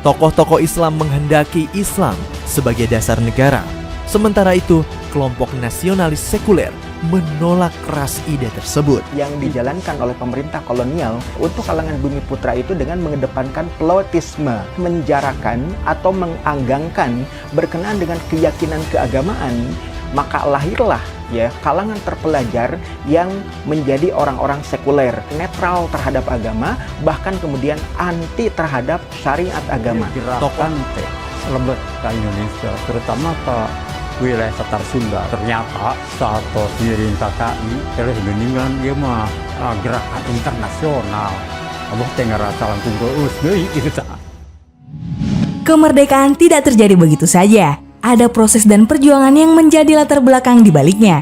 Tokoh-tokoh Islam menghendaki Islam sebagai dasar negara. Sementara itu, kelompok nasionalis sekuler menolak keras ide tersebut. Yang dijalankan oleh pemerintah kolonial untuk kalangan bumi putra itu dengan mengedepankan plotisme, menjarakan atau menganggangkan berkenaan dengan keyakinan keagamaan, maka lahirlah kalangan terpelajar yang menjadi orang-orang sekuler, netral terhadap agama, bahkan kemudian anti terhadap syariat agama. Gerakan lebet ke Indonesia, terutama ke wilayah Tatar Sunda. Ternyata saat sendiri KKI, terus dengan dia mah gerakan internasional. Allah tengah rasa langsung terus gitu. Kemerdekaan tidak terjadi begitu saja. Ada proses dan perjuangan yang menjadi latar belakang di baliknya.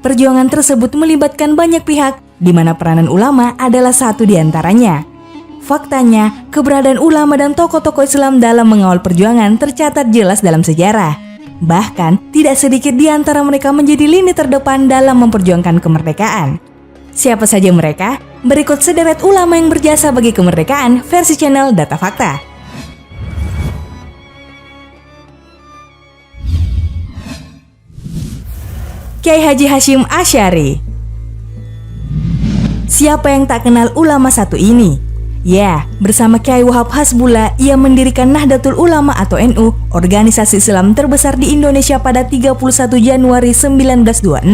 Perjuangan tersebut melibatkan banyak pihak, di mana peranan ulama adalah satu di antaranya. Faktanya, keberadaan ulama dan tokoh-tokoh Islam dalam mengawal perjuangan tercatat jelas dalam sejarah. Bahkan, tidak sedikit di antara mereka menjadi lini terdepan dalam memperjuangkan kemerdekaan. Siapa saja mereka? Berikut sederet ulama yang berjasa bagi kemerdekaan versi channel Data Fakta. Kiai Haji Hasyim Asy'ari. Siapa yang tak kenal ulama satu ini? Ya, bersama Kiai Wahab Hasbullah, ia mendirikan Nahdlatul Ulama atau NU, organisasi Islam terbesar di Indonesia pada 31 Januari 1926.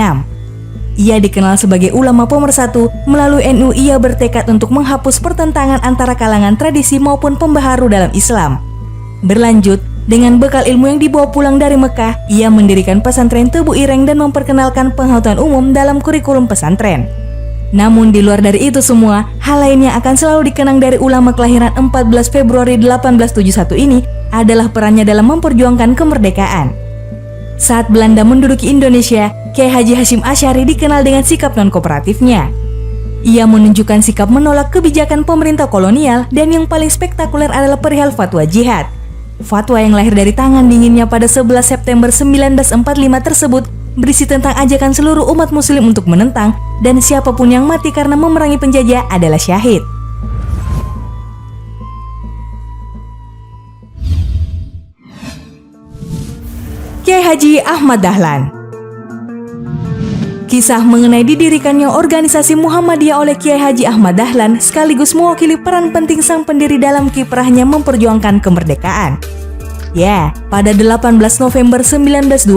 Ia dikenal sebagai ulama pemersatu. Melalui NU, ia bertekad untuk menghapus pertentangan antara kalangan tradisi maupun pembaharu dalam Islam. Berlanjut, dengan bekal ilmu yang dibawa pulang dari Mekah, ia mendirikan pesantren Tebu Ireng dan memperkenalkan pengetahuan umum dalam kurikulum pesantren. Namun di luar dari itu semua, hal lain yang akan selalu dikenang dari ulama kelahiran 14 Februari 1871 ini adalah perannya dalam memperjuangkan kemerdekaan. Saat Belanda menduduki Indonesia, Kiai Haji Hasyim Asy'ari dikenal dengan sikap non-kooperatifnya. Ia menunjukkan sikap menolak kebijakan pemerintah kolonial dan yang paling spektakuler adalah perihal fatwa jihad. Fatwa yang lahir dari tangan dinginnya pada 11 September 1945 tersebut berisi tentang ajakan seluruh umat muslim untuk menentang, dan siapapun yang mati karena memerangi penjajah adalah syahid. Kiai Haji Ahmad Dahlan. Kisah mengenai didirikannya organisasi Muhammadiyah oleh Kiai Haji Ahmad Dahlan sekaligus mewakili peran penting sang pendiri dalam kiprahnya memperjuangkan kemerdekaan. Ya, pada 18 November 1912,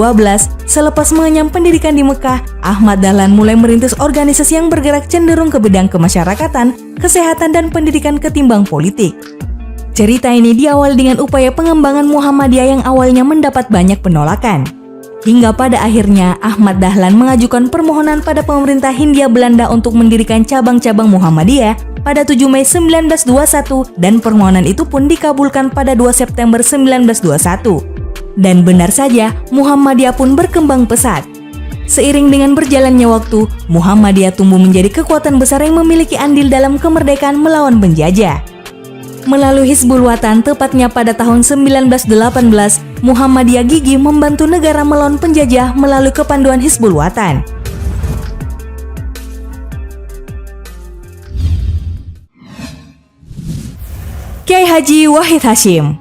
selepas mengenyam pendidikan di Mekah, Ahmad Dahlan mulai merintis organisasi yang bergerak cenderung ke bidang kemasyarakatan, kesehatan, dan pendidikan ketimbang politik. Cerita ini diawali dengan upaya pengembangan Muhammadiyah yang awalnya mendapat banyak penolakan. Hingga pada akhirnya Ahmad Dahlan mengajukan permohonan pada pemerintah Hindia Belanda untuk mendirikan cabang-cabang Muhammadiyah pada 7 Mei 1921 dan permohonan itu pun dikabulkan pada 2 September 1921. Dan benar saja, Muhammadiyah pun berkembang pesat. Seiring dengan berjalannya waktu, Muhammadiyah tumbuh menjadi kekuatan besar yang memiliki andil dalam kemerdekaan melawan penjajah. Melalui Hizbul Wathan, tepatnya pada tahun 1918, Muhammadiyah gigih membantu negara melawan penjajah melalui kepanduan Hizbul Wathan. Kiai Haji Wahid Hasyim.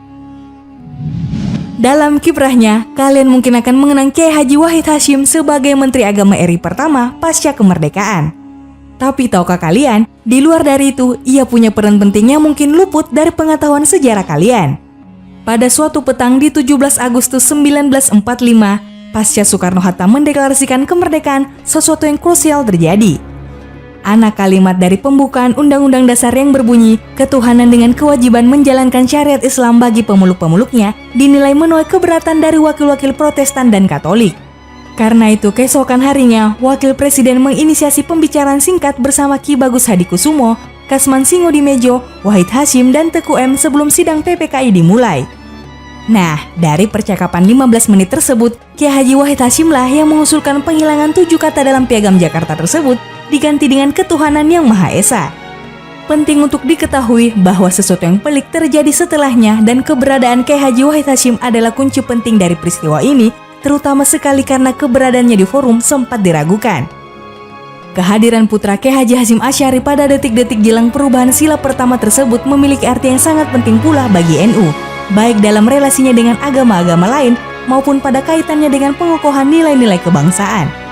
Dalam kiprahnya, kalian mungkin akan mengenang Kiai Haji Wahid Hasyim sebagai Menteri Agama RI pertama pasca kemerdekaan. Tapi tahukah kalian, di luar dari itu, ia punya peran penting yang mungkin luput dari pengetahuan sejarah kalian. Pada suatu petang di 17 Agustus 1945, pasca Soekarno-Hatta mendeklarasikan kemerdekaan, sesuatu yang krusial terjadi. Anak kalimat dari pembukaan Undang-Undang Dasar yang berbunyi, ketuhanan dengan kewajiban menjalankan syariat Islam bagi pemeluk-pemeluknya, dinilai menuai keberatan dari wakil-wakil Protestan dan Katolik. Karena itu, keesokan harinya, Wakil Presiden menginisiasi pembicaraan singkat bersama Ki Bagus Hadikusumo, Kasman Singodimedjo, Wahid Hasyim, dan Teku M sebelum sidang PPKI dimulai. Nah, dari percakapan 15 menit tersebut, Kiai Haji Wahid Hasyim lah yang mengusulkan penghilangan 7 kata dalam Piagam Jakarta tersebut, diganti dengan ketuhanan yang Maha Esa. Penting untuk diketahui bahwa sesuatu yang pelik terjadi setelahnya dan keberadaan Kiai Haji Wahid Hasyim adalah kunci penting dari peristiwa ini, terutama sekali karena keberadaannya di forum sempat diragukan. Kehadiran putra Kiai Haji Hasyim Asy'ari pada detik-detik jelang perubahan sila pertama tersebut memiliki arti yang sangat penting pula bagi NU. baik dalam relasinya dengan agama-agama lain maupun pada kaitannya dengan pengokohan nilai-nilai kebangsaan.